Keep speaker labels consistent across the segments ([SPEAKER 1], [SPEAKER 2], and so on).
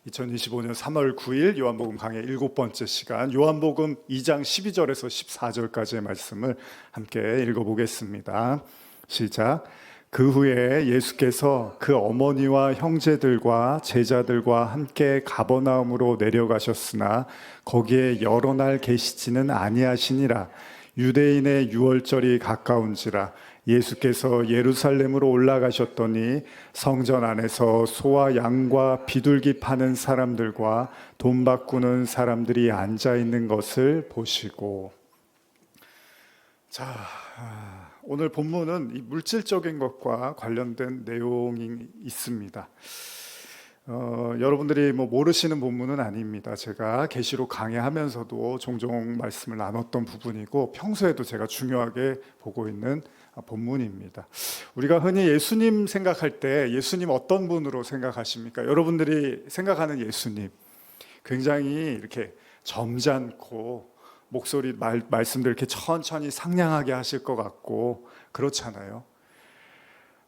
[SPEAKER 1] 2025년 3월 9일 요한복음 강의 7번째 시간, 요한복음 2장 12절에서 14절까지의 말씀을 함께 읽어보겠습니다. 시작. 그 후에 예수께서 그 어머니와 형제들과 제자들과 함께 가버나움으로 내려가셨으나 거기에 여러 날 계시지는 아니하시니라. 유대인의 유월절이 가까운지라. 예수께서 예루살렘으로 올라가셨더니 성전 안에서 소와 양과 비둘기 파는 사람들과 돈 바꾸는 사람들이 앉아 있는 것을 보시고. 오늘 본문은 이 물질적인 것과 관련된 내용이 있습니다. 여러분들이 모르시는 본문은 아닙니다. 제가 계시록 강의하면서도 종종 말씀을 나눴던 부분이고 평소에도 제가 중요하게 보고 있는 본문입니다. 우리가 흔히 예수님 생각할 때 예수님 어떤 분으로 생각하십니까? 여러분들이 생각하는 예수님 굉장히 이렇게 점잖고 목소리 말씀들 이렇게 천천히 상냥하게 하실 것 같고 그렇잖아요.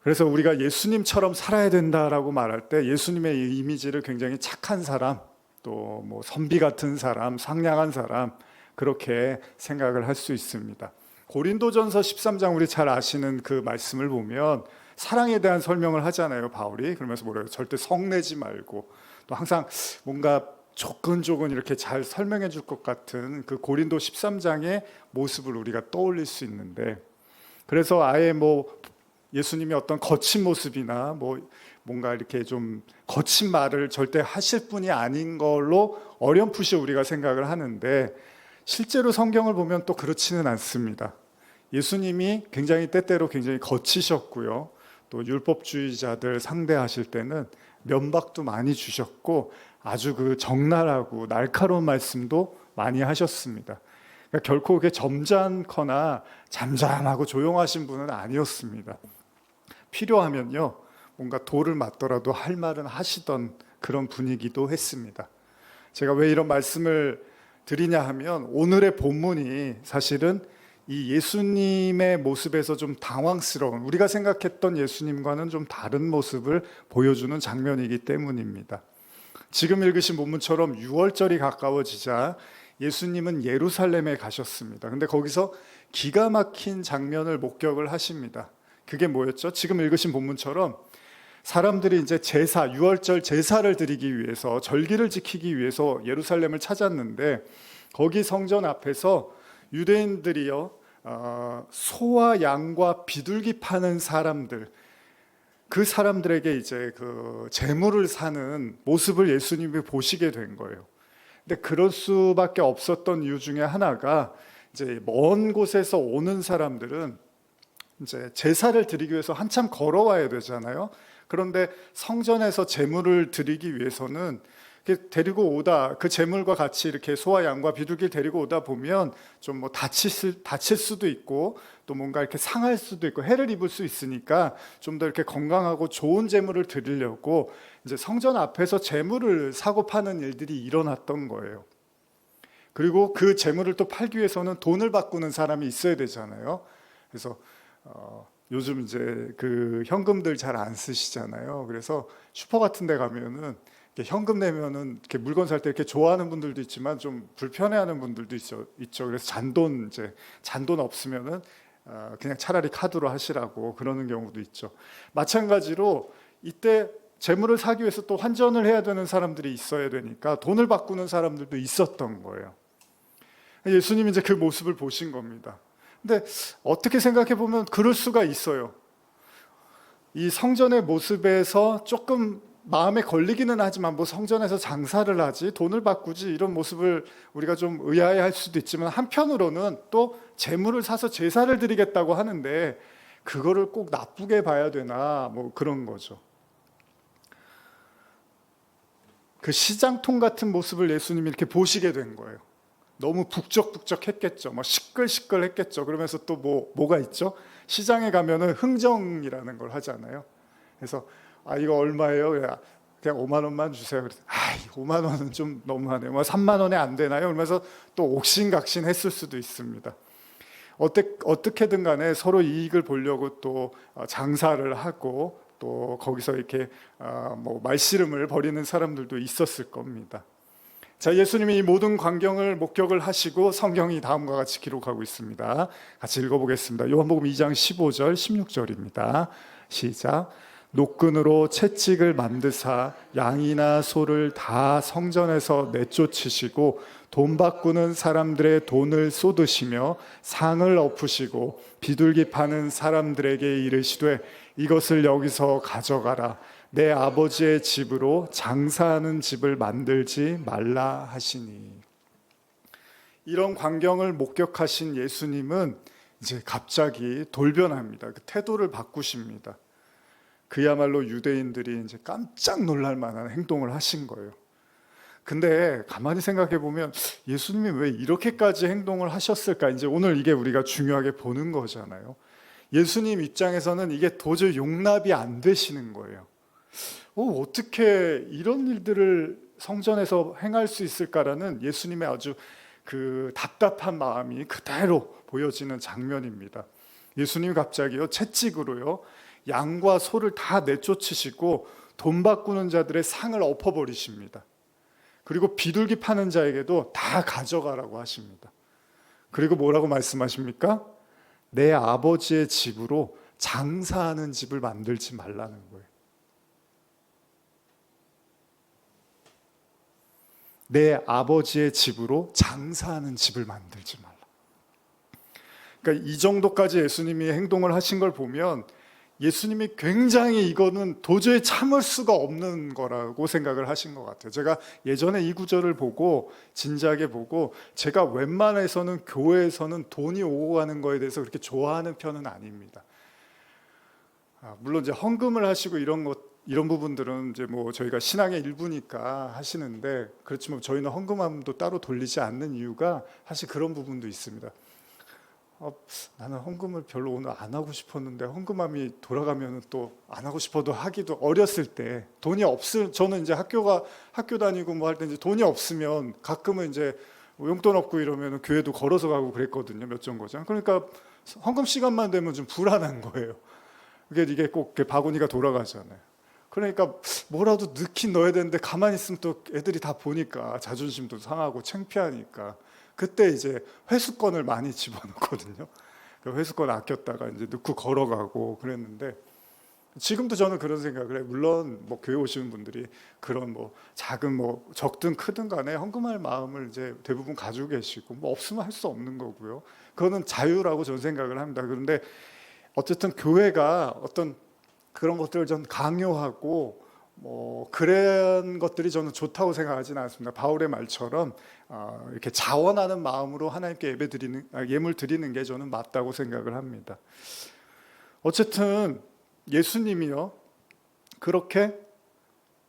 [SPEAKER 1] 그래서 우리가 예수님처럼 살아야 된다라고 말할 때 예수님의 이미지를 굉장히 착한 사람, 또 선비 같은 사람, 상냥한 사람 그렇게 생각을 할 수 있습니다. 고린도전서 13장 우리 잘 아시는 그 말씀을 보면 사랑에 대한 설명을 하잖아요, 바울이. 그러면서 뭐래요? 절대 성내지 말고 또 항상 뭔가 조근조근 이렇게 잘 설명해 줄 것 같은 그 고린도 13장의 모습을 우리가 떠올릴 수 있는데, 그래서 아예 예수님이 어떤 거친 모습이나 뭔가 이렇게 좀 거친 말을 절대 하실 분이 아닌 걸로 어렴풋이 우리가 생각을 하는데, 실제로 성경을 보면 또 그렇지는 않습니다. 예수님이 때때로 굉장히 거치셨고요. 또 율법주의자들 상대하실 때는 면박도 많이 주셨고 아주 그 적나라하고 날카로운 말씀도 많이 하셨습니다. 그러니까 결코 그게 점잖거나 잠잠하고 조용하신 분은 아니었습니다. 필요하면요, 뭔가 돌을 맞더라도 할 말은 하시던 그런 분위기도 했습니다. 제가 왜 이런 말씀을 드리냐 하면 오늘의 본문이 사실은 이 예수님의 모습에서 좀 당황스러운, 우리가 생각했던 예수님과는 좀 다른 모습을 보여주는 장면이기 때문입니다. 지금 읽으신 본문처럼 6월절이 가까워지자 예수님은 예루살렘에 가셨습니다. 근데 거기서 기가 막힌 장면을 목격을 하십니다. 그게 뭐였죠? 지금 읽으신 본문처럼 사람들이 이제 6월절 제사를 드리기 위해서, 절기를 지키기 위해서 예루살렘을 찾았는데, 거기 성전 앞에서 유대인들이요, 소와 양과 비둘기 파는 사람들, 그 사람들에게 이제 그 재물을 사는 모습을 예수님이 보시게 된 거예요. 근데 그럴 수밖에 없었던 이유 중에 하나가, 이제 먼 곳에서 오는 사람들은 이제 제사를 드리기 위해서 한참 걸어와야 되잖아요. 그런데 성전에서 제물을 드리기 위해서는 데리고 오다, 그 제물과 같이 이렇게 소와 양과 비둘기를 데리고 오다 보면 좀 다칠 수도 있고 또 뭔가 이렇게 상할 수도 있고 해를 입을 수 있으니까 좀 더 이렇게 건강하고 좋은 제물을 드리려고 이제 성전 앞에서 제물을 사고 파는 일들이 일어났던 거예요. 그리고 그 제물을 또 팔기 위해서는 돈을 바꾸는 사람이 있어야 되잖아요. 그래서 요즘 이제 그 현금들 잘 안 쓰시잖아요. 그래서 슈퍼 같은 데 가면은 현금 내면은 이렇게 물건 살 때 이렇게 좋아하는 분들도 있지만 좀 불편해하는 분들도 있죠. 그래서 잔돈 없으면은 그냥 차라리 카드로 하시라고 그러는 경우도 있죠. 마찬가지로 이때 재물을 사기 위해서 또 환전을 해야 되는 사람들이 있어야 되니까 돈을 바꾸는 사람들도 있었던 거예요. 예수님이 이제 그 모습을 보신 겁니다. 근데 어떻게 생각해 보면 그럴 수가 있어요. 이 성전의 모습에서 조금 마음에 걸리기는 하지만 성전에서 장사를 하지, 돈을 바꾸지, 이런 모습을 우리가 좀 의아해할 수도 있지만, 한편으로는 또 재물을 사서 제사를 드리겠다고 하는데 그거를 꼭 나쁘게 봐야 되나, 그런 거죠. 그 시장통 같은 모습을 예수님이 이렇게 보시게 된 거예요. 너무 북적북적했겠죠. 시끌시끌했겠죠. 그러면서 또 뭐가 있죠? 시장에 가면은 흥정이라는 걸 하잖아요. 그래서 이거 얼마예요? 그냥 5만 원만 주세요. 그래서 5만 원은 좀 너무하네요. 3만 원에 안 되나요? 그러면서 또 옥신각신 했을 수도 있습니다. 어떻게든 간에 서로 이익을 보려고 또 장사를 하고 또 거기서 이렇게 뭐 말씨름을 벌이는 사람들도 있었을 겁니다. 자, 예수님이 이 모든 광경을 목격을 하시고 성경이 다음과 같이 기록하고 있습니다. 같이 읽어보겠습니다. 요한복음 2장 15절 16절입니다. 시작. 노끈으로 채찍을 만드사 양이나 소를 다 성전에서 내쫓으시고 돈 바꾸는 사람들의 돈을 쏟으시며 상을 엎으시고 비둘기 파는 사람들에게 이르시되 이것을 여기서 가져가라. 내 아버지의 집으로 장사하는 집을 만들지 말라 하시니. 이런 광경을 목격하신 예수님은 이제 갑자기 돌변합니다. 그 태도를 바꾸십니다. 그야말로 유대인들이 이제 깜짝 놀랄 만한 행동을 하신 거예요. 근데 가만히 생각해 보면 예수님이 왜 이렇게까지 행동을 하셨을까? 이제 오늘 이게 우리가 중요하게 보는 거잖아요. 예수님 입장에서는 이게 도저히 용납이 안 되시는 거예요. 어떻게 이런 일들을 성전에서 행할 수 있을까라는 예수님의 아주 그 답답한 마음이 그대로 보여지는 장면입니다. 예수님이 갑자기요 채찍으로요 양과 소를 다 내쫓으시고 돈 바꾸는 자들의 상을 엎어버리십니다. 그리고 비둘기 파는 자에게도 다 가져가라고 하십니다. 그리고 뭐라고 말씀하십니까? 내 아버지의 집으로 장사하는 집을 만들지 말라는 거예요. 내 아버지의 집으로 장사하는 집을 만들지 말라. 그러니까 이 정도까지 예수님이 행동을 하신 걸 보면 예수님이 굉장히 이거는 도저히 참을 수가 없는 거라고 생각을 하신 것 같아요. 제가 예전에 이 구절을 보고 진지하게 보고 제가 웬만해서는 교회에서는 돈이 오고 가는 거에 대해서 그렇게 좋아하는 편은 아닙니다. 물론 이제 헌금을 하시고 이런 부분들은 이제 뭐 저희가 신앙의 일부니까 하시는데 그렇지만 저희는 헌금함도 따로 돌리지 않는 이유가 사실 그런 부분도 있습니다. 나는 헌금을 별로 오늘 안 하고 싶었는데 헌금함이 돌아가면 또 안 하고 싶어도 하기도 어렸을 때 돈이 저는 이제 학교 다니고 뭐 할 때 이제 돈이 없으면 가끔은 이제 용돈 없고 이러면 교회도 걸어서 가고 그랬거든요. 몇 정거장. 그러니까 헌금 시간만 되면 좀 불안한 거예요. 이게 꼭 바구니가 돌아가잖아요. 그러니까 뭐라도 넣긴 넣어야 되는데 가만히 있으면 또 애들이 다 보니까 자존심도 상하고 창피하니까 그때 이제 회수권을 많이 집어넣거든요. 그 회수권 아꼈다가 이제 넣고 걸어가고 그랬는데 지금도 저는 그런 생각을 해요. 물론 뭐 교회 오시는 분들이 그런 뭐 작은 뭐 적든 크든 간에 헌금할 마음을 이제 대부분 가지고 계시고 뭐 없으면 할 수 없는 거고요. 그거는 자유라고 저는 생각을 합니다. 그런데 어쨌든 교회가 어떤 그런 것들을 전 강요하고 뭐 그런 것들이 저는 좋다고 생각하지는 않습니다. 바울의 말처럼 이렇게 자원하는 마음으로 하나님께 예물 드리는 게 저는 맞다고 생각을 합니다. 어쨌든 예수님이요 그렇게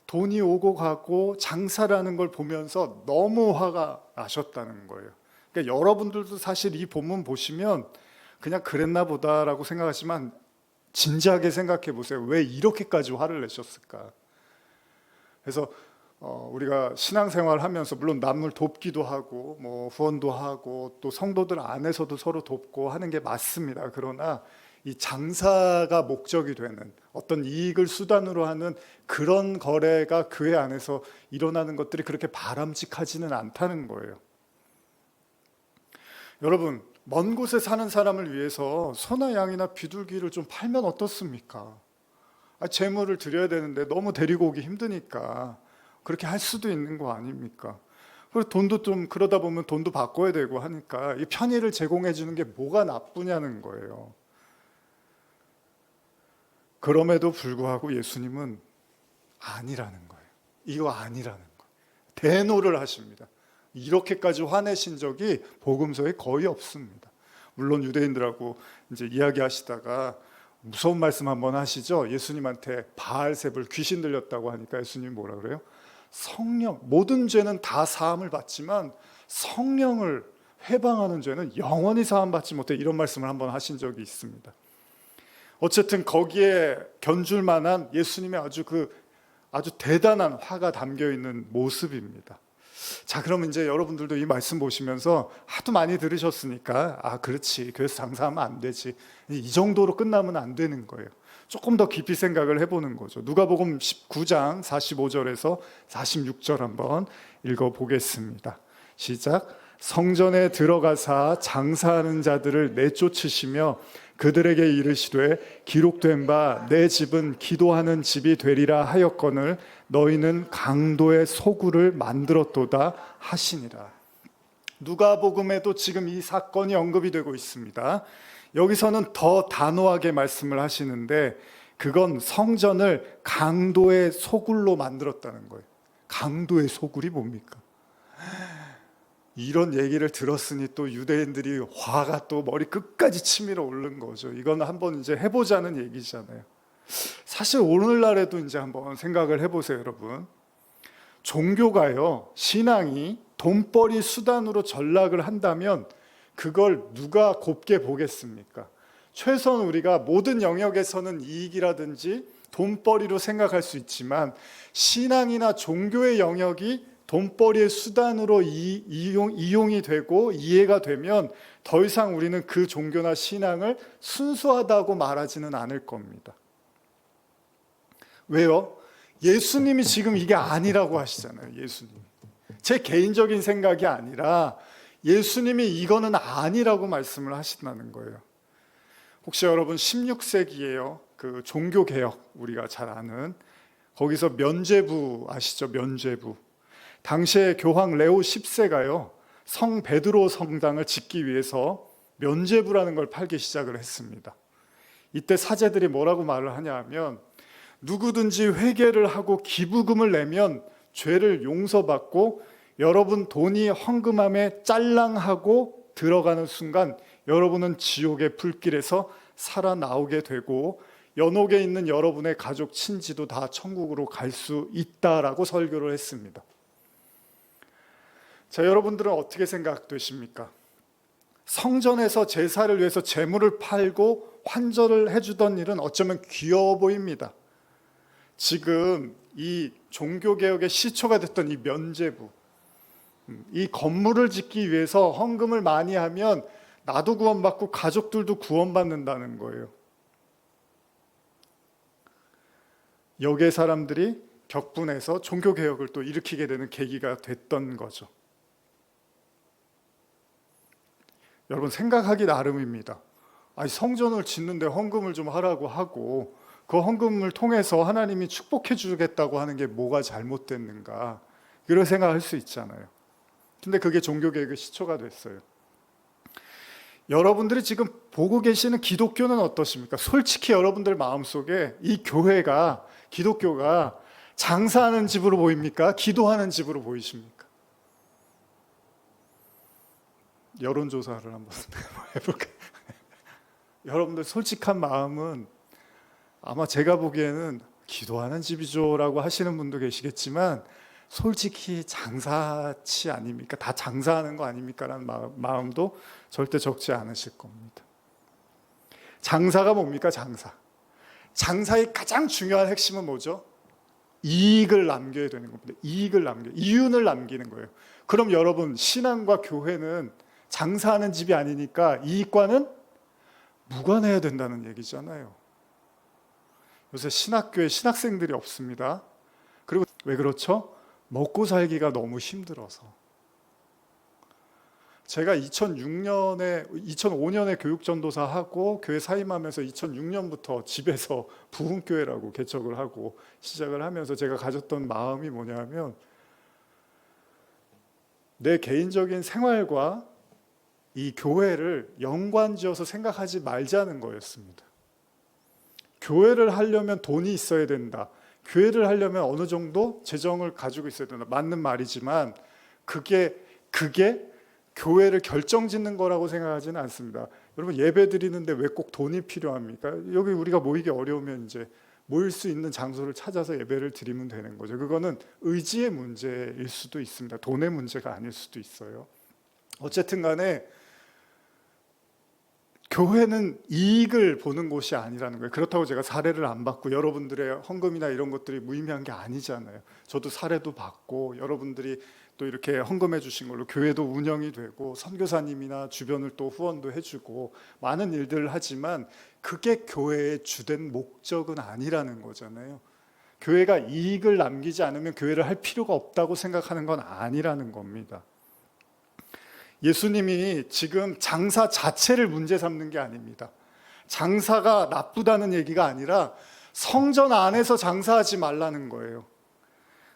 [SPEAKER 1] 돈이 오고 가고 장사라는 걸 보면서 너무 화가 나셨다는 거예요. 그러니까 여러분들도 사실 이 본문 보시면 그냥 그랬나 보다라고 생각하지만 진지하게 생각해 보세요. 왜 이렇게까지 화를 내셨을까? 그래서 우리가 신앙생활 하면서 물론 남을 돕기도 하고 뭐 후원도 하고 또 성도들 안에서도 서로 돕고 하는 게 맞습니다. 그러나 이 장사가 목적이 되는 어떤 이익을 수단으로 하는 그런 거래가 교회 안에서 일어나는 것들이 그렇게 바람직하지는 않다는 거예요. 여러분 먼 곳에 사는 사람을 위해서 소나 양이나 비둘기를 좀 팔면 어떻습니까? 재물을 드려야 되는데 너무 데리고 오기 힘드니까 그렇게 할 수도 있는 거 아닙니까? 그리고 돈도 좀 그러다 보면 돈도 바꿔야 되고 하니까 이 편의를 제공해 주는 게 뭐가 나쁘냐는 거예요. 그럼에도 불구하고 예수님은 아니라는 거예요. 이거 아니라는 거예요. 대노를 하십니다. 이렇게까지 화내신 적이 복음서에 거의 없습니다. 물론 유대인들하고 이제 이야기하시다가 무서운 말씀 한번 하시죠. 예수님한테 바알세불 귀신 들렸다고 하니까 예수님이 뭐라 그래요? 성령, 모든 죄는 다 사함을 받지만 성령을 회방하는 죄는 영원히 사함 받지 못해, 이런 말씀을 한번 하신 적이 있습니다. 어쨌든 거기에 견줄 만한 예수님의 아주 대단한 화가 담겨 있는 모습입니다. 자, 그러면 이제 여러분들도 이 말씀 보시면서 하도 많이 들으셨으니까 그렇지, 교회에서 장사하면 안 되지, 이 정도로 끝나면 안 되는 거예요. 조금 더 깊이 생각을 해보는 거죠. 누가복음 19장 45절에서 46절 한번 읽어보겠습니다. 시작. 성전에 들어가사 장사하는 자들을 내쫓으시며 그들에게 이르시되 기록된 바 내 집은 기도하는 집이 되리라 하였거늘 너희는 강도의 소굴을 만들었도다 하시니라. 누가복음에도 지금 이 사건이 언급이 되고 있습니다. 여기서는 더 단호하게 말씀을 하시는데 그건 성전을 강도의 소굴로 만들었다는 거예요. 강도의 소굴이 뭡니까? 이런 얘기를 들었으니 또 유대인들이 화가 또 머리 끝까지 치밀어 오른 거죠. 이건 한번 이제 해보자는 얘기잖아요. 사실 오늘날에도 이제 한번 생각을 해보세요, 여러분. 종교가요, 신앙이 돈벌이 수단으로 전락을 한다면 그걸 누가 곱게 보겠습니까? 최소한 우리가 모든 영역에서는 이익이라든지 돈벌이로 생각할 수 있지만 신앙이나 종교의 영역이 돈벌이의 수단으로 이용이 되고 이해가 되면 더 이상 우리는 그 종교나 신앙을 순수하다고 말하지는 않을 겁니다. 왜요? 예수님이 지금 이게 아니라고 하시잖아요. 예수님. 제 개인적인 생각이 아니라 예수님이 이거는 아니라고 말씀을 하신다는 거예요. 혹시 여러분 16세기에요. 그 종교개혁 우리가 잘 아는 거기서 면죄부 아시죠? 면죄부. 당시에 교황 레오 10세가요. 성 베드로 성당을 짓기 위해서 면죄부라는 걸 팔기 시작을 했습니다. 이때 사제들이 뭐라고 말을 하냐 하면 누구든지 회개를 하고 기부금을 내면 죄를 용서받고 여러분 돈이 헌금함에 짤랑하고 들어가는 순간 여러분은 지옥의 불길에서 살아나오게 되고 연옥에 있는 여러분의 가족 친지도 다 천국으로 갈 수 있다라고 설교를 했습니다. 자, 여러분들은 어떻게 생각되십니까? 성전에서 제사를 위해서 제물을 팔고 환전을 해주던 일은 어쩌면 귀여워 보입니다. 지금 이 종교개혁의 시초가 됐던 이 면죄부, 이 건물을 짓기 위해서 헌금을 많이 하면 나도 구원받고 가족들도 구원받는다는 거예요. 여기에 사람들이 격분해서 종교개혁을 또 일으키게 되는 계기가 됐던 거죠. 여러분 생각하기 나름입니다. 아니, 성전을 짓는데 헌금을 좀 하라고 하고 그 헌금을 통해서 하나님이 축복해 주겠다고 하는 게 뭐가 잘못됐는가 이런 생각할 수 있잖아요. 근데 그게 종교개혁의 시초가 됐어요. 여러분들이 지금 보고 계시는 기독교는 어떠십니까? 솔직히 여러분들 마음속에 이 교회가 기독교가 장사하는 집으로 보입니까? 기도하는 집으로 보이십니까? 여론조사를 한번 해볼까요? 여러분들 솔직한 마음은 아마 제가 보기에는 기도하는 집이죠 라고 하시는 분도 계시겠지만 솔직히 장사치 아닙니까? 다 장사하는 거 아닙니까? 라는 마음도 절대 적지 않으실 겁니다. 장사가 뭡니까? 장사의 가장 중요한 핵심은 뭐죠? 이익을 남겨야 되는 겁니다. 이윤을 남기는 거예요. 그럼 여러분 신앙과 교회는 장사하는 집이 아니니까 이익과는 무관해야 된다는 얘기잖아요. 요새 신학교에 신학생들이 없습니다. 그리고 왜 그렇죠? 먹고 살기가 너무 힘들어서. 제가 2005년에 교육전도사 하고 교회 사임하면서 2006년부터 집에서 부흥교회라고 개척을 하고 시작을 하면서 제가 가졌던 마음이 뭐냐면 내 개인적인 생활과 이 교회를 연관지어서 생각하지 말자는 거였습니다. 교회를 하려면 돈이 있어야 된다. 교회를 하려면 어느 정도 재정을 가지고 있어야 된다. 맞는 말이지만 그게 교회를 결정짓는 거라고 생각하지는 않습니다. 여러분 예배 드리는데 왜 꼭 돈이 필요합니까? 여기 우리가 모이기 어려우면 이제 모일 수 있는 장소를 찾아서 예배를 드리면 되는 거죠. 그거는 의지의 문제일 수도 있습니다. 돈의 문제가 아닐 수도 있어요. 어쨌든 간에 교회는 이익을 보는 곳이 아니라는 거예요. 그렇다고 제가 사례를 안 받고 여러분들의 헌금이나 이런 것들이 무의미한 게 아니잖아요. 저도 사례도 받고 여러분들이 또 이렇게 헌금해 주신 걸로 교회도 운영이 되고 선교사님이나 주변을 또 후원도 해주고 많은 일들을 하지만 그게 교회의 주된 목적은 아니라는 거잖아요. 교회가 이익을 남기지 않으면 교회를 할 필요가 없다고 생각하는 건 아니라는 겁니다. 예수님이 지금 장사 자체를 문제 삼는 게 아닙니다. 장사가 나쁘다는 얘기가 아니라 성전 안에서 장사하지 말라는 거예요.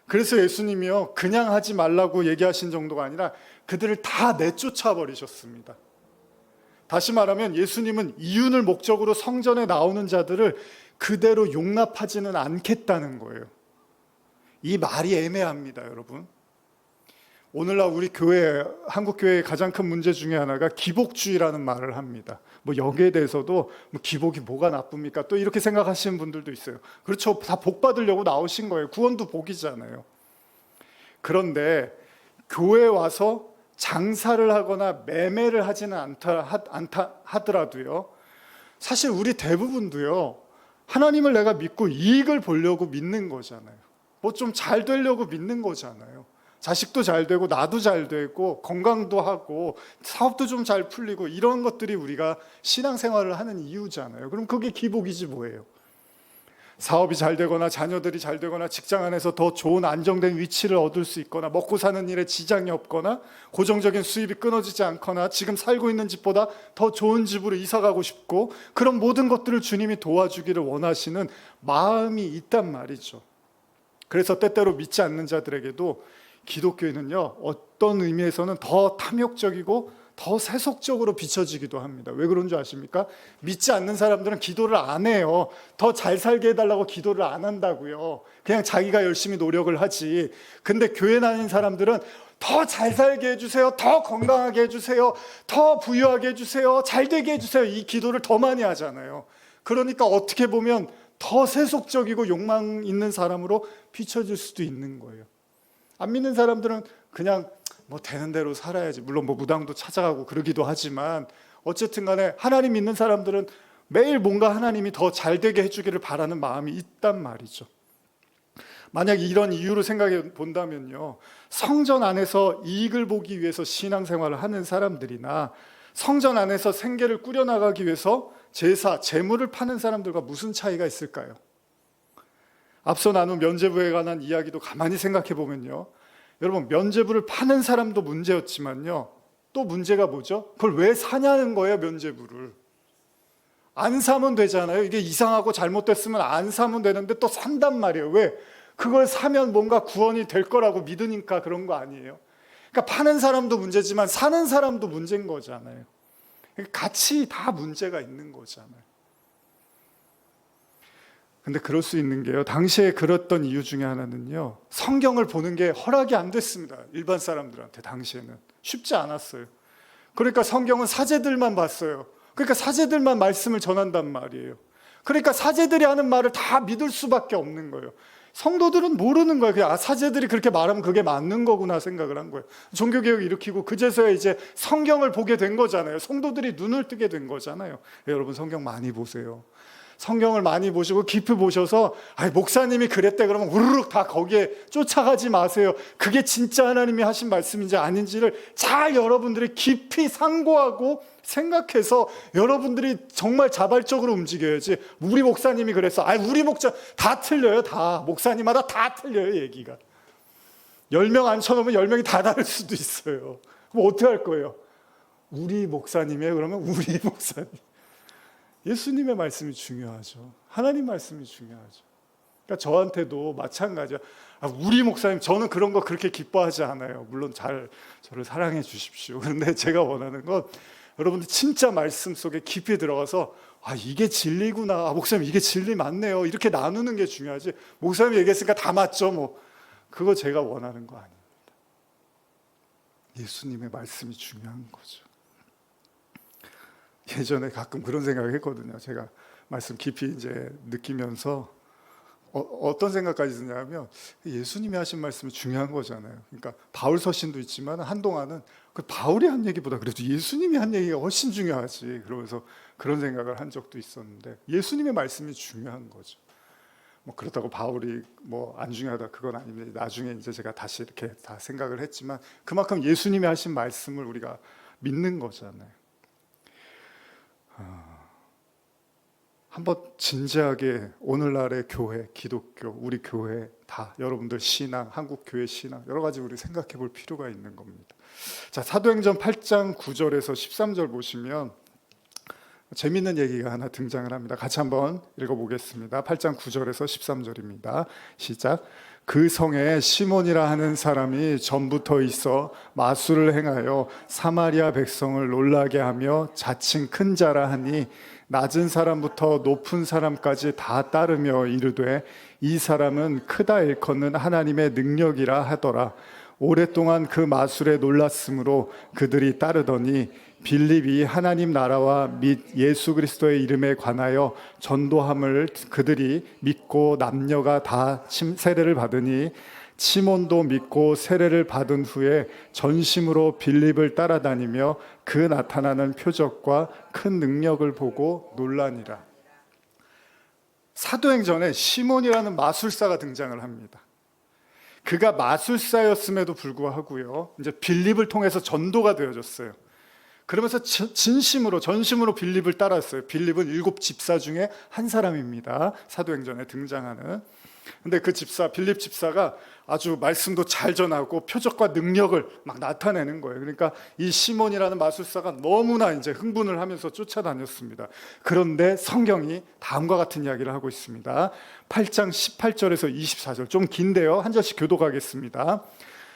[SPEAKER 1] 그래서 예수님이요, 그냥 하지 말라고 얘기하신 정도가 아니라 그들을 다 내쫓아 버리셨습니다. 다시 말하면 예수님은 이윤을 목적으로 성전에 나오는 자들을 그대로 용납하지는 않겠다는 거예요. 이 말이 애매합니다, 여러분. 오늘날 우리 교회, 한국 교회의 가장 큰 문제 중에 하나가 기복주의라는 말을 합니다. 뭐 여기에 대해서도 뭐 기복이 뭐가 나쁩니까? 또 이렇게 생각하시는 분들도 있어요. 그렇죠. 다 복 받으려고 나오신 거예요. 구원도 복이잖아요. 그런데 교회에 와서 장사를 하거나 매매를 하지는 않다 하더라도요, 사실 우리 대부분도요, 하나님을 내가 믿고 이익을 보려고 믿는 거잖아요. 뭐 좀 잘 되려고 믿는 거잖아요. 자식도 잘 되고 나도 잘 되고 건강도 하고 사업도 좀 잘 풀리고 이런 것들이 우리가 신앙생활을 하는 이유잖아요. 그럼 그게 기복이지 뭐예요. 사업이 잘 되거나 자녀들이 잘 되거나 직장 안에서 더 좋은 안정된 위치를 얻을 수 있거나 먹고 사는 일에 지장이 없거나 고정적인 수입이 끊어지지 않거나 지금 살고 있는 집보다 더 좋은 집으로 이사 가고 싶고, 그런 모든 것들을 주님이 도와주기를 원하시는 마음이 있단 말이죠. 그래서 때때로 믿지 않는 자들에게도 기독교인은요, 어떤 의미에서는 더 탐욕적이고 더 세속적으로 비춰지기도 합니다. 왜 그런 줄 아십니까? 믿지 않는 사람들은 기도를 안 해요. 더 잘 살게 해달라고 기도를 안 한다고요. 그냥 자기가 열심히 노력을 하지. 근데 교회 다니는 사람들은 더 잘 살게 해주세요, 더 건강하게 해주세요, 더 부유하게 해주세요, 잘 되게 해주세요, 이 기도를 더 많이 하잖아요. 그러니까 어떻게 보면 더 세속적이고 욕망 있는 사람으로 비춰질 수도 있는 거예요. 안 믿는 사람들은 그냥 뭐 되는 대로 살아야지. 물론 뭐 무당도 찾아가고 그러기도 하지만 어쨌든 간에 하나님 믿는 사람들은 매일 뭔가 하나님이 더 잘 되게 해주기를 바라는 마음이 있단 말이죠. 만약 이런 이유로 생각해 본다면요, 성전 안에서 이익을 보기 위해서 신앙생활을 하는 사람들이나 성전 안에서 생계를 꾸려나가기 위해서 제사, 재물을 파는 사람들과 무슨 차이가 있을까요? 앞서 나눈 면죄부에 관한 이야기도 가만히 생각해 보면요, 여러분, 면죄부를 파는 사람도 문제였지만요, 또 문제가 뭐죠? 그걸 왜 사냐는 거예요. 면죄부를 안 사면 되잖아요. 이게 이상하고 잘못됐으면 안 사면 되는데 또 산단 말이에요. 왜? 그걸 사면 뭔가 구원이 될 거라고 믿으니까 그런 거 아니에요. 그러니까 파는 사람도 문제지만 사는 사람도 문제인 거잖아요. 같이 다 문제가 있는 거잖아요. 근데 그럴 수 있는 게요, 당시에 그랬던 이유 중에 하나는요, 성경을 보는 게 허락이 안 됐습니다. 일반 사람들한테 당시에는 쉽지 않았어요. 그러니까 성경은 사제들만 봤어요. 그러니까 사제들만 말씀을 전한단 말이에요. 그러니까 사제들이 하는 말을 다 믿을 수밖에 없는 거예요. 성도들은 모르는 거예요. 그냥 사제들이 그렇게 말하면 그게 맞는 거구나 생각을 한 거예요. 종교개혁을 일으키고 그제서야 이제 성경을 보게 된 거잖아요. 성도들이 눈을 뜨게 된 거잖아요. 여러분, 성경 많이 보세요. 성경을 많이 보시고 깊이 보셔서 목사님이 그랬대 그러면 우르륵 다 거기에 쫓아가지 마세요. 그게 진짜 하나님이 하신 말씀인지 아닌지를 잘 여러분들이 깊이 상고하고 생각해서 여러분들이 정말 자발적으로 움직여야지. 우리 목사님이 그랬어, 우리 목사 다 틀려요. 다 목사님마다 다 틀려요. 얘기가 10명 앉혀놓으면 10명이 다 다를 수도 있어요. 그럼 어떻게 할 거예요? 우리 목사님이에요. 그러면 우리 목사님. 예수님의 말씀이 중요하죠. 하나님 말씀이 중요하죠. 그러니까 저한테도 마찬가지야. 우리 목사님, 저는 그런 거 그렇게 기뻐하지 않아요. 물론 저를 사랑해 주십시오. 그런데 제가 원하는 건 여러분들 진짜 말씀 속에 깊이 들어가서 이게 진리구나, 목사님 이게 진리 맞네요, 이렇게 나누는 게 중요하지, 목사님이 얘기했으니까 다 맞죠, 뭐 그거 제가 원하는 거 아닙니다. 예수님의 말씀이 중요한 거죠. 예전에 가끔 그런 생각을 했거든요. 제가 말씀 깊이 이제 느끼면서 어떤 생각까지 드냐면, 예수님이 하신 말씀이 중요한 거잖아요. 그러니까 바울 서신도 있지만 한동안은 그 바울이 한 얘기보다 그래도 예수님이 한 얘기가 훨씬 중요하지, 그러면서 그런 생각을 한 적도 있었는데, 예수님의 말씀이 중요한 거죠. 뭐 그렇다고 바울이 뭐 안 중요하다 그건 아닙니다. 나중에 이제 제가 다시 이렇게 다 생각을 했지만 그만큼 예수님이 하신 말씀을 우리가 믿는 거잖아요. 한번 진지하게 오늘날의 교회, 기독교, 우리 교회 다 여러분들 신앙, 한국 교회 신앙 여러 가지 우리 생각해 볼 필요가 있는 겁니다. 자, 사도행전 8장 9절에서 13절 보시면 재밌는 얘기가 하나 등장을 합니다. 같이 한번 읽어보겠습니다. 8장 9절에서 13절입니다. 시작. 그 성에 시몬이라 하는 사람이 전부터 있어 마술을 행하여 사마리아 백성을 놀라게 하며 자칭 큰 자라 하니 낮은 사람부터 높은 사람까지 다 따르며 이르되 이 사람은 크다 일컫는 하나님의 능력이라 하더라. 오랫동안 그 마술에 놀랐으므로 그들이 따르더니 빌립이 하나님 나라와 및 예수 그리스도의 이름에 관하여 전도함을 그들이 믿고 남녀가 다 세례를 받으니 시몬도 믿고 세례를 받은 후에 전심으로 빌립을 따라다니며 그 나타나는 표적과 큰 능력을 보고 놀라니라. 사도행전에 시몬이라는 마술사가 등장을 합니다. 그가 마술사였음에도 불구하고요, 이제 빌립을 통해서 전도가 되어졌어요. 그러면서 전심으로 빌립을 따랐어요. 빌립은 7 집사 중에 한 사람입니다. 사도행전에 등장하는. 근데 그 빌립 집사가 아주 말씀도 잘 전하고 표적과 능력을 막 나타내는 거예요. 그러니까 이 시몬이라는 마술사가 너무나 이제 흥분을 하면서 쫓아다녔습니다. 그런데 성경이 다음과 같은 이야기를 하고 있습니다. 8장 18절에서 24절, 좀 긴데요. 한 절씩 교독하겠습니다.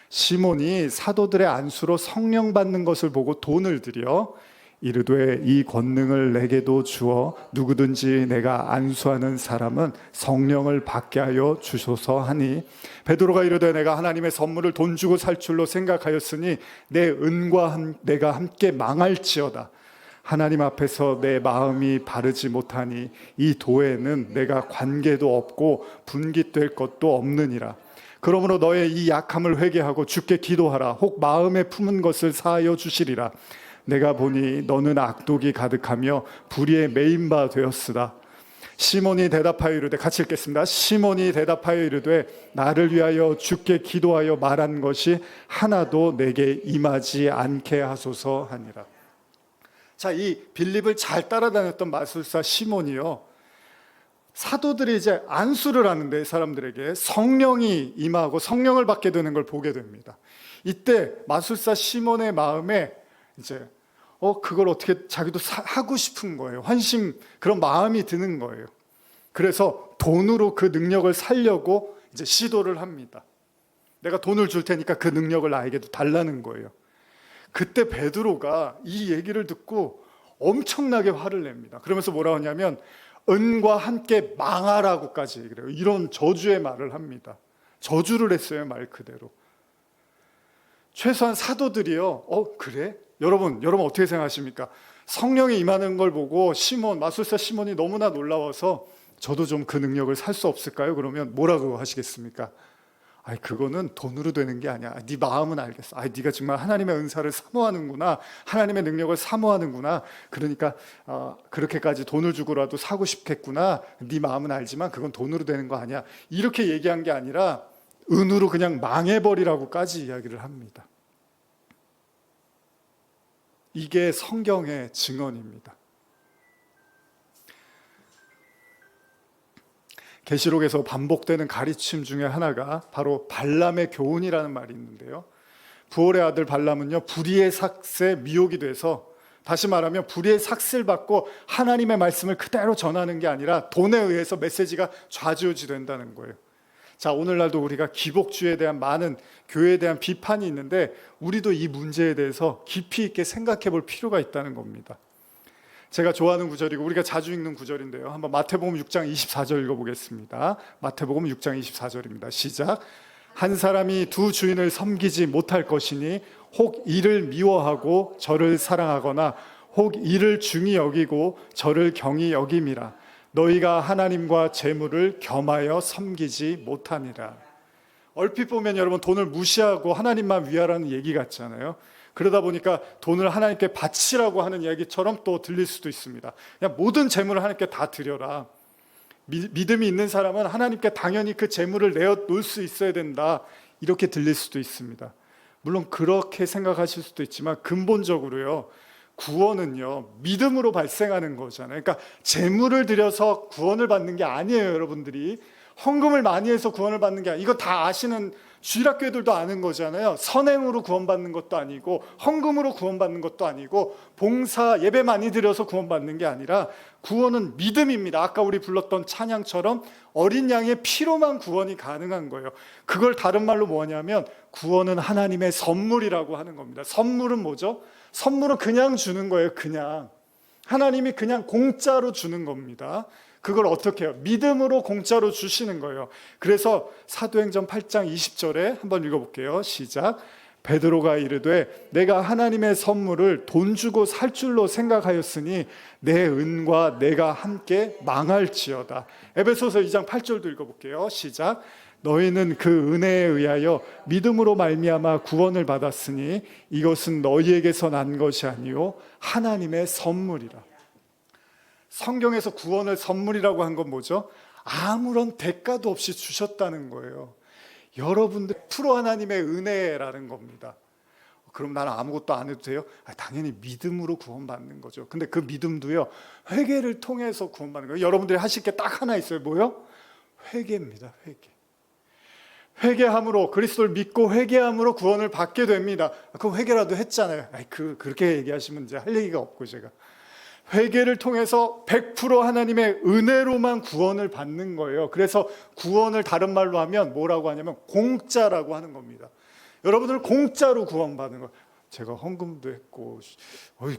[SPEAKER 1] 시몬이 사도들의 안수로 성령 받는 것을 보고 돈을 들여 이르되 이 권능을 내게도 주어 누구든지 내가 안수하는 사람은 성령을 받게 하여 주소서 하니 베드로가 이르되 내가 하나님의 선물을 돈 주고 살 줄로 생각하였으니 내 은과 내가 함께 망할지어다. 하나님 앞에서 내 마음이 바르지 못하니 이 도에는 내가 관계도 없고 분깃될 것도 없느니라. 그러므로 너의 이 약함을 회개하고 주께 기도하라. 혹 마음에 품은 것을 사하여 주시리라. 내가 보니 너는 악독이 가득하며 불의에 매인 바 되었으다. 시몬이 대답하여 이르되, 같이 읽겠습니다. 시몬이 대답하여 이르되 나를 위하여 주께 기도하여 말한 것이 하나도 내게 임하지 않게 하소서 하니라. 자, 이 빌립을 잘 따라다녔던 마술사 시몬이요, 사도들이 이제 안수를 하는데 사람들에게 성령이 임하고 성령을 받게 되는 걸 보게 됩니다. 이때 마술사 시몬의 마음에 이제 그걸 어떻게 자기도 하고 싶은 거예요. 환심, 그런 마음이 드는 거예요. 그래서 돈으로 그 능력을 살려고 이제 시도를 합니다. 내가 돈을 줄 테니까 그 능력을 나에게도 달라는 거예요. 그때 베드로가 이 얘기를 듣고 엄청나게 화를 냅니다. 그러면서 뭐라 하냐면 은과 함께 망하라고까지 얘기를 해요. 이런 저주의 말을 합니다. 저주를 했어요, 말 그대로. 최소한 사도들이요, 그래? 여러분 어떻게 생각하십니까? 성령이 임하는 걸 보고 마술사 시몬이 너무나 놀라워서 저도 좀 그 능력을 살 수 없을까요? 그러면 뭐라고 하시겠습니까? 그거는 돈으로 되는 게 아니야. 네 마음은 알겠어. 네가 정말 하나님의 은사를 사모하는구나. 하나님의 능력을 사모하는구나. 그러니까 그렇게까지 돈을 주고라도 사고 싶겠구나. 네 마음은 알지만 그건 돈으로 되는 거 아니야. 이렇게 얘기한 게 아니라 은으로 그냥 망해버리라고까지 이야기를 합니다. 이게 성경의 증언입니다. 계시록에서 반복되는 가르침 중에 하나가 바로 발람의 교훈이라는 말이 있는데요. 부올의 아들 발람은요, 불의의 삭새 미혹이 돼서, 다시 말하면 불의의 삭슬 받고 하나님의 말씀을 그대로 전하는 게 아니라 돈에 의해서 메시지가 좌지우지 된다는 거예요. 자, 오늘날도 우리가 기복주의에 대한 많은 교회에 대한 비판이 있는데 우리도 이 문제에 대해서 깊이 있게 생각해 볼 필요가 있다는 겁니다. 제가 좋아하는 구절이고 우리가 자주 읽는 구절인데요. 한번 마태복음 6장 24절 읽어보겠습니다. 마태복음 6장 24절입니다. 시작. 한 사람이 두 주인을 섬기지 못할 것이니 혹 이를 미워하고 저를 사랑하거나 혹 이를 중히 여기고 저를 경히 여김이라. 너희가 하나님과 재물을 겸하여 섬기지 못하니라. 얼핏 보면 여러분 돈을 무시하고 하나님만 위하라는 얘기 같잖아요. 그러다 보니까 돈을 하나님께 바치라고 하는 이야기처럼 또 들릴 수도 있습니다. 그냥 모든 재물을 하나님께 다 드려라. 믿음이 있는 사람은 하나님께 당연히 그 재물을 내어놓을 수 있어야 된다. 이렇게 들릴 수도 있습니다. 물론 그렇게 생각하실 수도 있지만 근본적으로요, 구원은요, 믿음으로 발생하는 거잖아요. 그러니까 재물을 들여서 구원을 받는 게 아니에요, 여러분들이. 헌금을 많이 해서 구원을 받는 게 아니에요. 이거 다 아시는 주일학교들도 아는 거잖아요. 선행으로 구원받는 것도 아니고 헌금으로 구원받는 것도 아니고 봉사 예배 많이 드려서 구원받는 게 아니라 구원은 믿음입니다. 아까 우리 불렀던 찬양처럼 어린 양의 피로만 구원이 가능한 거예요. 그걸 다른 말로 뭐냐면 구원은 하나님의 선물이라고 하는 겁니다. 선물은 뭐죠? 선물은 그냥 주는 거예요. 그냥 하나님이 그냥 공짜로 주는 겁니다. 그걸 어떻게 해요? 믿음으로 공짜로 주시는 거예요. 그래서 사도행전 8장 20절에 한번 읽어볼게요. 시작. 베드로가 이르되 내가 하나님의 선물을 돈 주고 살 줄로 생각하였으니 내 은과 내가 함께 망할지어다. 에베소서 2장 8절도 읽어볼게요. 시작. 너희는 그 은혜에 의하여 믿음으로 말미암아 구원을 받았으니 이것은 너희에게서 난 것이 아니요 하나님의 선물이라. 성경에서 구원을 선물이라고 한 건 뭐죠? 아무런 대가도 없이 주셨다는 거예요. 여러분들 프로 하나님의 은혜라는 겁니다. 그럼 나는 아무것도 안 해도 돼요? 당연히 믿음으로 구원받는 거죠. 근데 그 믿음도요, 회개를 통해서 구원받는 거예요. 여러분들이 하실 게 딱 하나 있어요. 뭐요? 회개입니다. 회개. 회개함으로, 그리스도를 믿고 회개함으로 구원을 받게 됩니다. 그 회개라도 했잖아요. 그렇게 얘기하시면 이제 할 얘기가 없고, 제가 회개를 통해서 100% 하나님의 은혜로만 구원을 받는 거예요. 그래서 구원을 다른 말로 하면 뭐라고 하냐면 공짜라고 하는 겁니다. 여러분들 공짜로 구원받는 거예요. 제가 헌금도 했고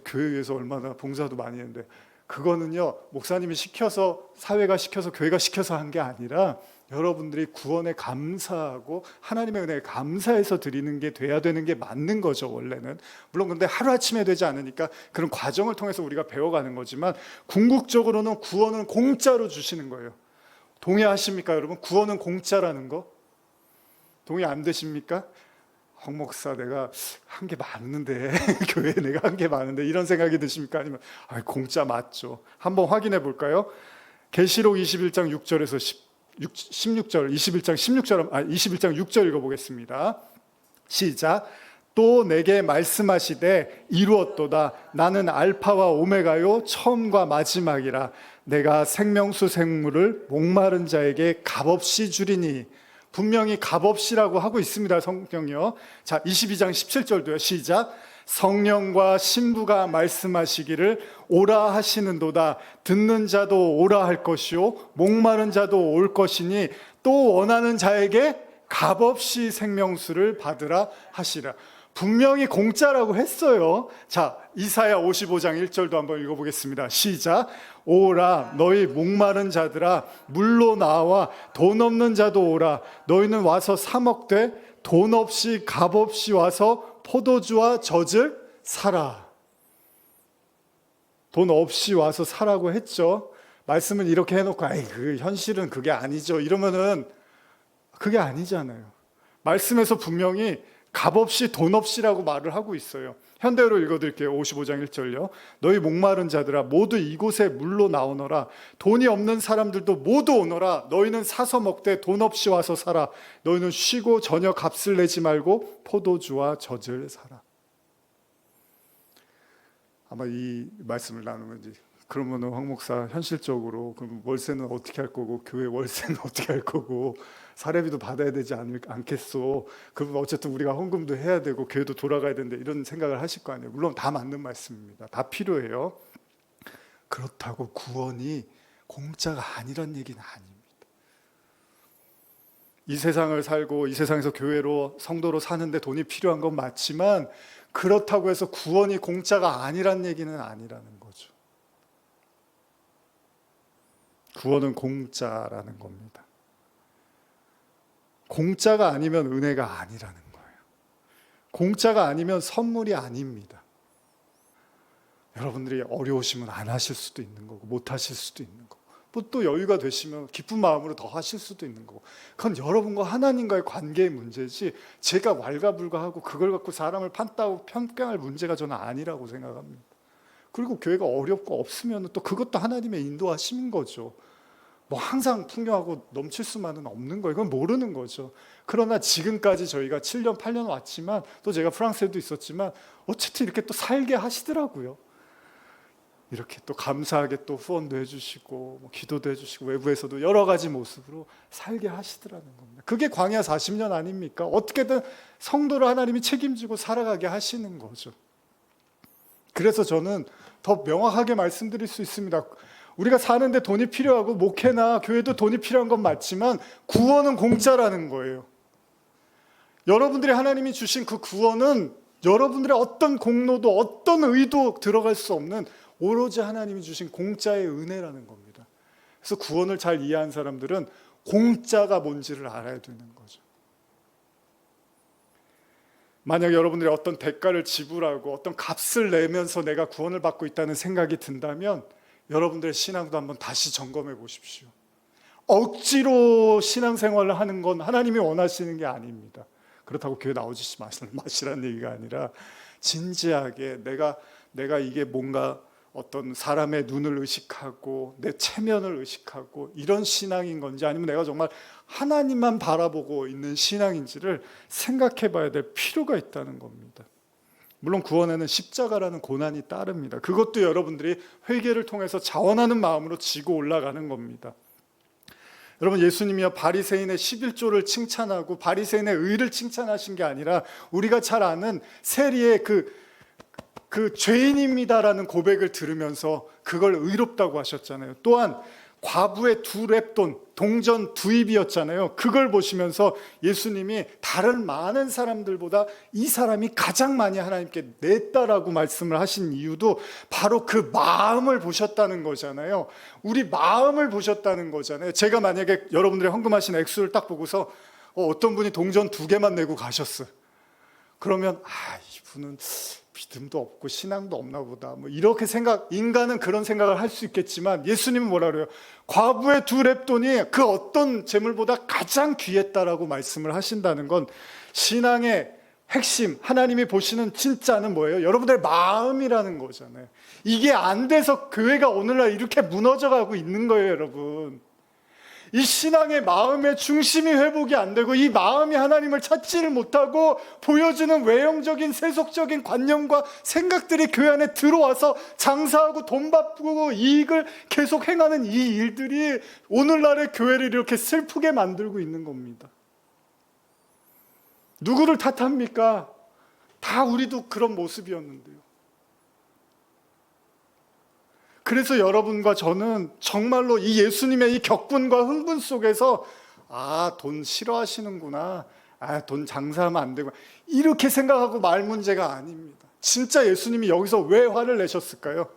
[SPEAKER 1] 교회에서 얼마나 봉사도 많이 했는데 그거는요, 목사님이 시켜서, 사회가 시켜서, 교회가 시켜서 한 게 아니라 여러분들이 구원에 감사하고 하나님의 은혜에 감사해서 드리는 게 돼야 되는 게 맞는 거죠, 원래는. 물론 근데 하루아침에 되지 않으니까 그런 과정을 통해서 우리가 배워가는 거지만 궁극적으로는 구원은 공짜로 주시는 거예요. 동의하십니까, 여러분? 구원은 공짜라는 거? 동의 안 되십니까? 황 목사, 내가 한 게 많은데 교회에 내가 한 게 많은데 이런 생각이 드십니까? 아니면 공짜 맞죠? 한번 확인해 볼까요? 계시록 21장 6절에서 16절, 21장 6절 읽어보겠습니다. 시작. 또 내게 말씀하시되 이루었도다. 나는 알파와 오메가요 처음과 마지막이라. 내가 생명수 생물을 목마른 자에게 값없이 주리니. 분명히 값없이라고 하고 있습니다, 성경요. 자, 22장 17절도요. 시작. 성령과 신부가 말씀하시기를 오라 하시는도다. 듣는 자도 오라 할 것이요 목마른 자도 올 것이니 또 원하는 자에게 값없이 생명수를 받으라 하시라. 분명히 공짜라고 했어요. 자, 이사야 55장 1절도 한번 읽어보겠습니다. 시작. 오라 너희 목마른 자들아 물로 나와. 돈 없는 자도 오라. 너희는 와서 사 먹되 돈 없이 값없이 와서 포도주와 젖을 사라. 돈 없이 와서 사라고 했죠. 말씀을 이렇게 해놓고 그 현실은 그게 아니죠 이러면은 그게 아니잖아요. 말씀에서 분명히 값없이 돈 없이라고 말을 하고 있어요. 현대어로 읽어드릴게요. 55장 1절요. 너희 목마른 자들아 모두 이곳에 물로 나오너라. 돈이 없는 사람들도 모두 오너라. 너희는 사서 먹되 돈 없이 와서 사라. 너희는 쉬고 전혀 값을 내지 말고 포도주와 젖을 사라. 아마 이 말씀을 나누면 이제 그러면은 황 목사 현실적으로 그럼 월세는 어떻게 할 거고 교회 월세는 어떻게 할 거고 사례비도 받아야 되지 않겠소? 그럼 어쨌든 우리가 헌금도 해야 되고 교회도 돌아가야 되는데 이런 생각을 하실 거 아니에요. 물론 다 맞는 말씀입니다. 다 필요해요. 그렇다고 구원이 공짜가 아니란 얘기는 아닙니다. 이 세상을 살고 이 세상에서 교회로 성도로 사는데 돈이 필요한 건 맞지만 그렇다고 해서 구원이 공짜가 아니란 얘기는 아니라는 거죠. 구원은 공짜라는 겁니다. 공짜가 아니면 은혜가 아니라는 거예요. 공짜가 아니면 선물이 아닙니다. 여러분들이 어려우시면 안 하실 수도 있는 거고 못 하실 수도 있는 거고 또 여유가 되시면 기쁜 마음으로 더 하실 수도 있는 거고 그건 여러분과 하나님과의 관계의 문제지 제가 왈가불가하고 그걸 갖고 사람을 판다고 평가할 문제가 저는 아니라고 생각합니다. 그리고 교회가 어렵고 없으면 또 그것도 하나님의 인도하심인 거죠. 뭐 항상 풍요하고 넘칠 수만은 없는 거예요. 그건 모르는 거죠. 그러나 지금까지 저희가 7년, 8년 왔지만 또 제가 프랑스에도 있었지만 어쨌든 이렇게 또 살게 하시더라고요. 이렇게 또 감사하게 또 후원도 해주시고 기도도 해주시고 외부에서도 여러 가지 모습으로 살게 하시더라는 겁니다. 그게 광야 40년 아닙니까? 어떻게든 성도를 하나님이 책임지고 살아가게 하시는 거죠. 그래서 저는 더 명확하게 말씀드릴 수 있습니다. 우리가 사는데 돈이 필요하고 목회나 교회도 돈이 필요한 건 맞지만 구원은 공짜라는 거예요. 여러분들이 하나님이 주신 그 구원은 여러분들의 어떤 공로도 어떤 의도 들어갈 수 없는 오로지 하나님이 주신 공짜의 은혜라는 겁니다. 그래서 구원을 잘 이해한 사람들은 공짜가 뭔지를 알아야 되는 거죠. 만약 여러분들이 어떤 대가를 지불하고 어떤 값을 내면서 내가 구원을 받고 있다는 생각이 든다면 여러분들의 신앙도 한번 다시 점검해 보십시오. 억지로 신앙생활을 하는 건 하나님이 원하시는 게 아닙니다. 그렇다고 교회 나오지 마시라는 얘기가 아니라 진지하게 내가 이게 뭔가 어떤 사람의 눈을 의식하고 내 체면을 의식하고 이런 신앙인 건지 아니면 내가 정말 하나님만 바라보고 있는 신앙인지를 생각해 봐야 될 필요가 있다는 겁니다. 물론 구원에는 십자가라는 고난이 따릅니다. 그것도 여러분들이 회개를 통해서 자원하는 마음으로 지고 올라가는 겁니다. 여러분, 예수님이요 바리새인의 11조를 칭찬하고 바리새인의 의를 칭찬하신 게 아니라 우리가 잘 아는 세리의 그 죄인입니다라는 고백을 들으면서 그걸 의롭다고 하셨잖아요. 또한 과부의 2렙돈 동전 2입이었잖아요. 그걸 보시면서 예수님이 다른 많은 사람들보다 이 사람이 가장 많이 하나님께 냈다라고 말씀을 하신 이유도 바로 그 마음을 보셨다는 거잖아요. 우리 마음을 보셨다는 거잖아요. 제가 만약에 여러분들이 헌금하신 액수를 딱 보고서 어떤 분이 동전 2개만 내고 가셨어요. 그러면 이분은 믿음도 없고 신앙도 없나 보다 이렇게 인간은 그런 생각을 할 수 있겠지만 예수님은 뭐라 그래요? 과부의 2렙돈이 그 어떤 재물보다 가장 귀했다라고 말씀을 하신다는 건 신앙의 핵심, 하나님이 보시는 진짜는 뭐예요? 여러분들의 마음이라는 거잖아요. 이게 안 돼서 교회가 오늘날 이렇게 무너져가고 있는 거예요, 여러분. 이 신앙의 마음의 중심이 회복이 안 되고 이 마음이 하나님을 찾지를 못하고 보여주는 외형적인 세속적인 관념과 생각들이 교회 안에 들어와서 장사하고 돈 바꾸고 이익을 계속 행하는 이 일들이 오늘날의 교회를 이렇게 슬프게 만들고 있는 겁니다. 누구를 탓합니까? 다 우리도 그런 모습이었는데요. 그래서 여러분과 저는 정말로 이 예수님의 이 격분과 흥분 속에서 돈 싫어하시는구나, 돈 장사하면 안 되고 이렇게 생각하고 말 문제가 아닙니다. 진짜 예수님이 여기서 왜 화를 내셨을까요?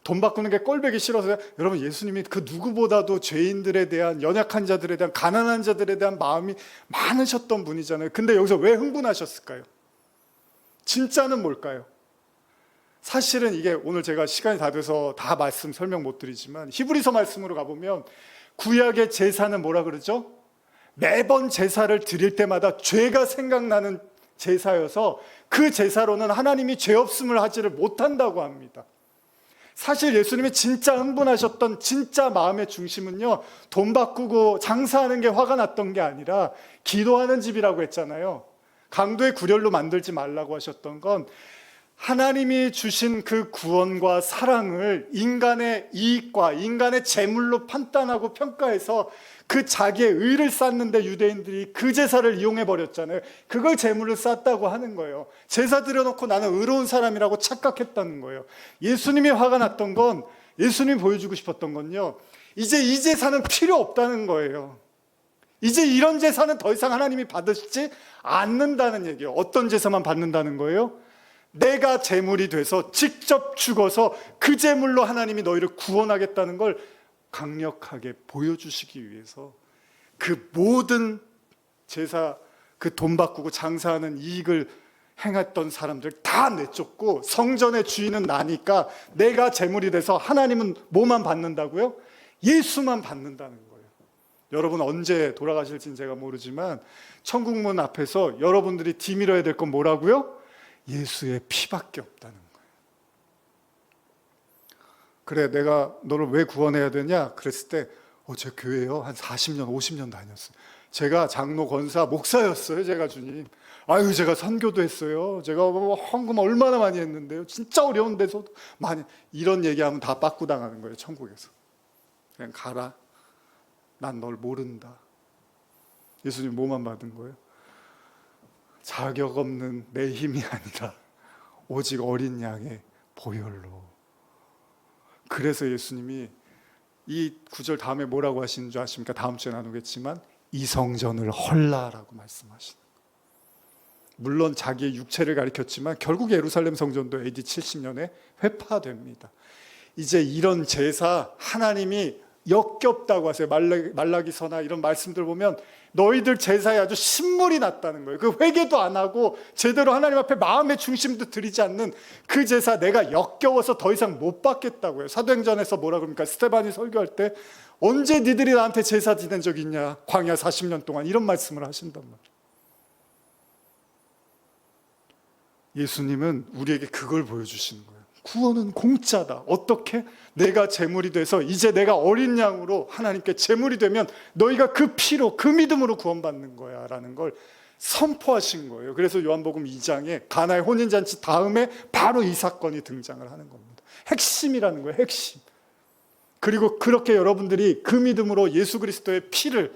[SPEAKER 1] 돈 바꾸는 게 꼴보기 싫어서요? 여러분, 예수님이 그 누구보다도 죄인들에 대한, 연약한 자들에 대한, 가난한 자들에 대한 마음이 많으셨던 분이잖아요. 근데 여기서 왜 흥분하셨을까요? 진짜는 뭘까요? 사실은 이게 오늘 제가 시간이 다 돼서 다 말씀 설명 못 드리지만 히브리서 말씀으로 가보면 구약의 제사는 뭐라 그러죠? 매번 제사를 드릴 때마다 죄가 생각나는 제사여서 그 제사로는 하나님이 죄 없음을 하지를 못한다고 합니다. 사실 예수님이 진짜 흥분하셨던 진짜 마음의 중심은요, 돈 바꾸고 장사하는 게 화가 났던 게 아니라 기도하는 집이라고 했잖아요. 강도의 구렬로 만들지 말라고 하셨던 건 하나님이 주신 그 구원과 사랑을 인간의 이익과 인간의 재물로 판단하고 평가해서 그 자기의 의를 쌓는데 유대인들이 그 제사를 이용해 버렸잖아요. 그걸 재물로 쌓았다고 하는 거예요. 제사 드려놓고 나는 의로운 사람이라고 착각했다는 거예요. 예수님이 화가 났던 건, 예수님이 보여주고 싶었던 건요, 이제 이 제사는 필요 없다는 거예요. 이제 이런 제사는 더 이상 하나님이 받으시지 않는다는 얘기예요. 어떤 제사만 받는다는 거예요? 내가 제물이 돼서 직접 죽어서 그 제물로 하나님이 너희를 구원하겠다는 걸 강력하게 보여주시기 위해서 그 모든 제사, 그 돈 바꾸고 장사하는 이익을 행했던 사람들 다 내쫓고 성전의 주인은 나니까 내가 제물이 돼서 하나님은 뭐만 받는다고요? 예수만 받는다는 거예요. 여러분 언제 돌아가실지는 제가 모르지만 천국문 앞에서 여러분들이 뒤밀어야 될 건 뭐라고요? 예수의 피밖에 없다는 거예요. 그래, 내가 너를 왜 구원해야 되냐? 그랬을 때 제 교회요 한 40년 50년 다녔어요. 제가 장로, 권사, 목사였어요. 제가 주님. 아유, 제가 선교도 했어요. 제가 헌금 얼마나 많이 했는데요. 진짜 어려운 데서도 많이. 이런 얘기하면 다 빠꾸당하는 거예요, 천국에서. 그냥 가라. 난 널 모른다. 예수님 뭐만 받은 거예요? 자격 없는 내 힘이 아니라 오직 어린 양의 보혈로. 그래서 예수님이 이 구절 다음에 뭐라고 하시는 줄 아십니까? 다음 주에 나누겠지만 이 성전을 헐라라고 말씀하시는 거예요. 물론 자기의 육체를 가리켰지만 결국 예루살렘 성전도 AD 70년에 회파됩니다. 이제 이런 제사 하나님이 역겹다고 하세요. 말라기서나 이런 말씀들 보면 너희들 제사에 아주 신물이 났다는 거예요. 그 회개도 안 하고 제대로 하나님 앞에 마음의 중심도 드리지 않는 그 제사 내가 역겨워서 더 이상 못 받겠다고요. 사도행전에서 뭐라 그럽니까? 스데반이 설교할 때 언제 니들이 나한테 제사 지낸 적 있냐? 광야 40년 동안 이런 말씀을 하신단 말이에요. 예수님은 우리에게 그걸 보여주시는 거예요. 구원은 공짜다. 어떻게? 내가 제물이 돼서 이제 내가 어린 양으로 하나님께 제물이 되면 너희가 그 피로 그 믿음으로 구원받는 거야 라는 걸 선포하신 거예요. 그래서 요한복음 2장에 가나의 혼인잔치 다음에 바로 이 사건이 등장을 하는 겁니다. 핵심이라는 거예요. 핵심. 그리고 그렇게 여러분들이 그 믿음으로 예수 그리스도의 피를,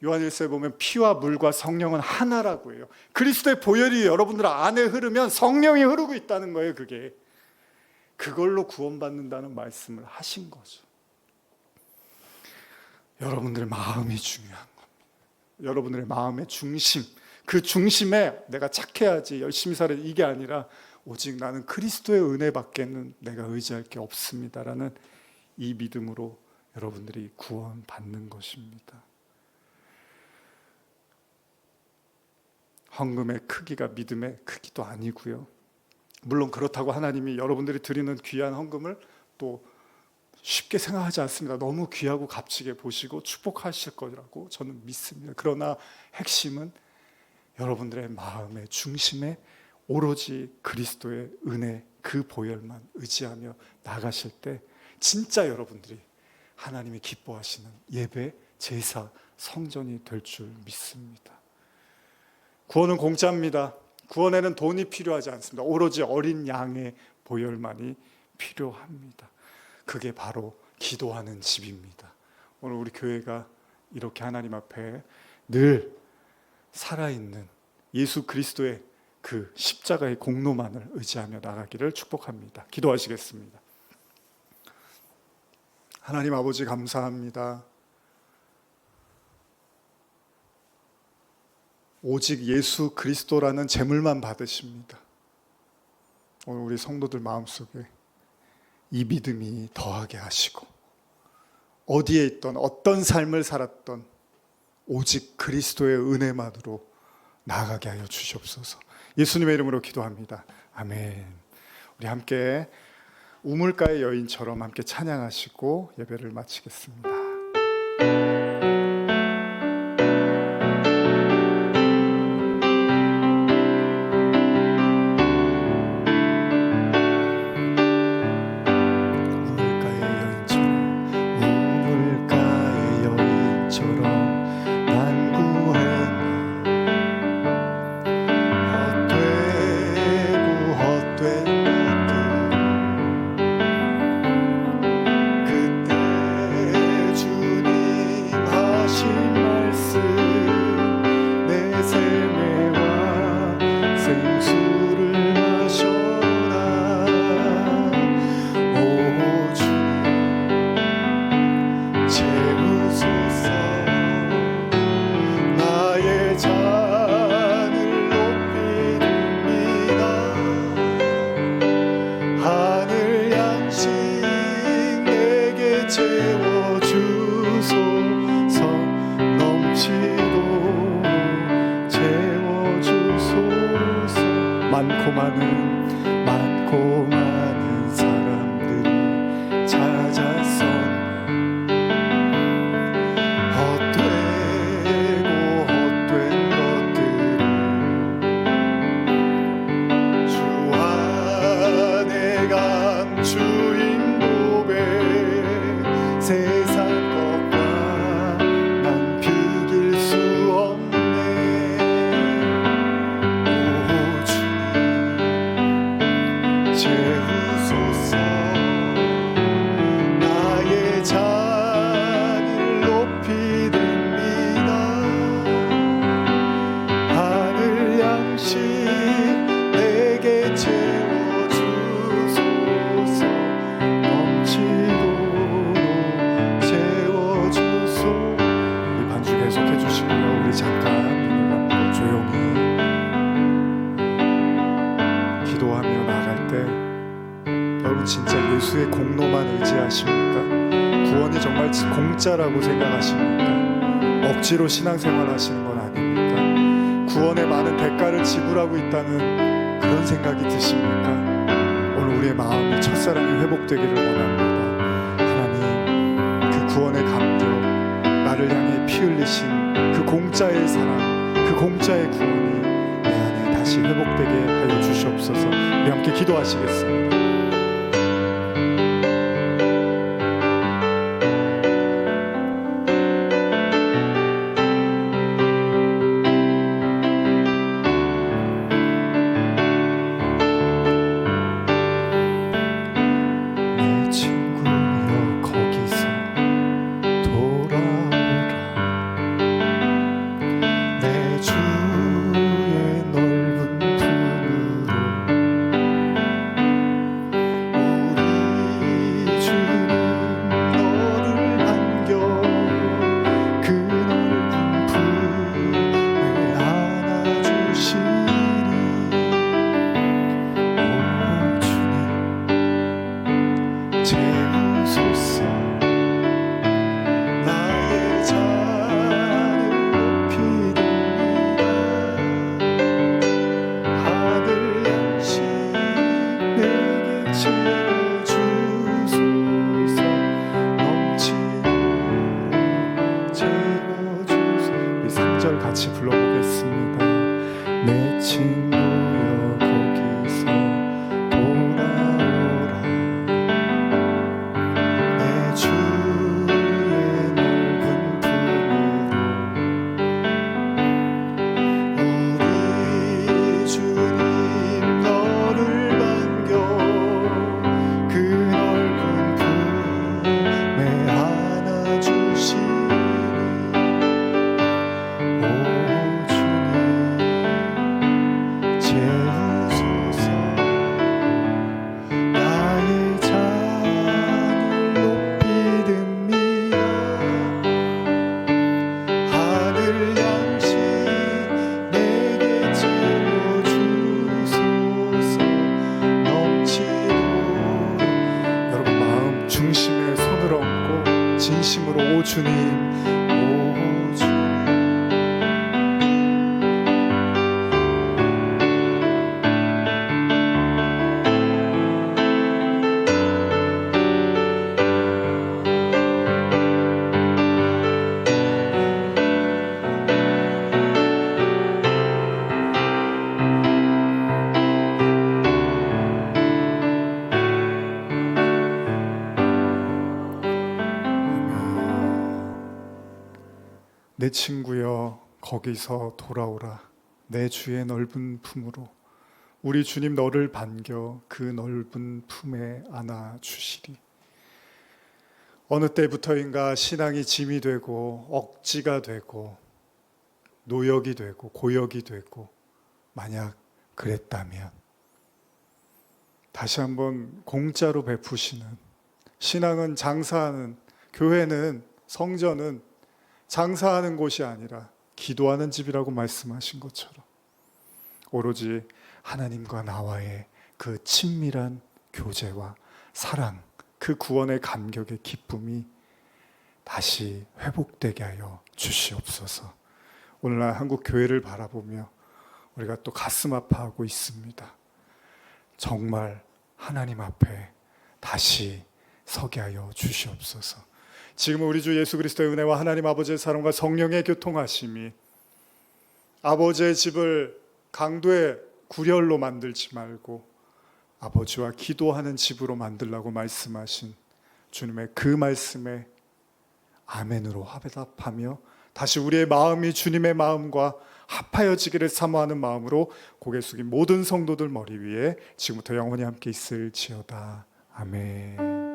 [SPEAKER 1] 요한일서에 보면 피와 물과 성령은 하나라고 해요. 그리스도의 보혈이 여러분들 안에 흐르면 성령이 흐르고 있다는 거예요. 그걸로 구원받는다는 말씀을 하신 거죠. 여러분들의 마음이 중요한 겁니다. 여러분들의 마음의 중심, 그 중심에 내가 착해야지 열심히 살아야 이게 아니라 오직 나는 그리스도의 은혜밖에는 내가 의지할 게 없습니다라는 이 믿음으로 여러분들이 구원받는 것입니다. 헌금의 크기가 믿음의 크기도 아니고요. 물론 그렇다고 하나님이 여러분들이 드리는 귀한 헌금을 또 쉽게 생각하지 않습니다. 너무 귀하고 값지게 보시고 축복하실 거라고 저는 믿습니다. 그러나 핵심은 여러분들의 마음의 중심에 오로지 그리스도의 은혜, 그 보혈만 의지하며 나가실 때 진짜 여러분들이 하나님이 기뻐하시는 예배, 제사, 성전이 될 줄 믿습니다. 구원은 공짜입니다. 구원에는 돈이 필요하지 않습니다. 오로지 어린 양의 보혈만이 필요합니다. 그게 바로 기도하는 집입니다. 오늘 우리 교회가 이렇게 하나님 앞에 늘 살아있는 예수 그리스도의 그 십자가의 공로만을 의지하며 나가기를 축복합니다. 기도하시겠습니다. 하나님 아버지 감사합니다. 오직 예수 그리스도라는 제물만 받으십니다. 오늘 우리 성도들 마음속에 이 믿음이 더하게 하시고 어디에 있던 어떤 삶을 살았던 오직 그리스도의 은혜만으로 나아가게 하여 주시옵소서. 예수님의 이름으로 기도합니다. 아멘. 우리 함께 우물가의 여인처럼 함께 찬양하시고 예배를 마치겠습니다. 많고 많은 사람들이 찾아서 헛되고 헛된 것들을 주 안에 감추인 고백 세상 것과 난 비길 수 진짜 예수의 공로만 의지하십니까? 구원이 정말 공짜라고 생각하십니까? 억지로 신앙생활 하시는 건 아닙니까? 구원에 많은 대가를 지불하고 있다는 그런 생각이 드십니까? 오늘 우리의 마음이 첫사랑이 회복되기를 원합니다. 하나님, 그 구원의 감격, 나를 향해 피 흘리신 그 공짜의 사랑, 그 공짜의 구원이 내 안에 다시 회복되게 하여 주시옵소서. 우리 함께 기도하시겠습니다. 같이 불러보겠습니다. 내 친구여 거기서 돌아오라. 내 주의 넓은 품으로 우리 주님 너를 반겨 그 넓은 품에 안아주시니 중심에 손을 얹고 진심으로 오 주님, 오 주님. 내 친구여 거기서 돌아오라. 내 주의 넓은 품으로 우리 주님 너를 반겨 그 넓은 품에 안아 주시리. 어느 때부터인가 신앙이 짐이 되고 억지가 되고 노역이 되고 고역이 되고 만약 그랬다면 다시 한번 공짜로 베푸시는, 신앙은 장사하는, 교회는, 성전은 장사하는 곳이 아니라 기도하는 집이라고 말씀하신 것처럼 오로지 하나님과 나와의 그 친밀한 교제와 사랑, 그 구원의 감격의 기쁨이 다시 회복되게 하여 주시옵소서. 오늘날 한국 교회를 바라보며 우리가 또 가슴 아파하고 있습니다. 정말 하나님 앞에 다시 서게 하여 주시옵소서. 지금 우리 주 예수 그리스도의 은혜와 하나님 아버지의 사랑과 성령의 교통하심이 아버지의 집을 강도의 구렬로 만들지 말고 아버지와 기도하는 집으로 만들라고 말씀하신 주님의 그 말씀에 아멘으로 화답하며 다시 우리의 마음이 주님의 마음과 합하여지기를 사모하는 마음으로 고개 숙인 모든 성도들 머리 위에 지금부터 영원히 함께 있을지어다. 아멘.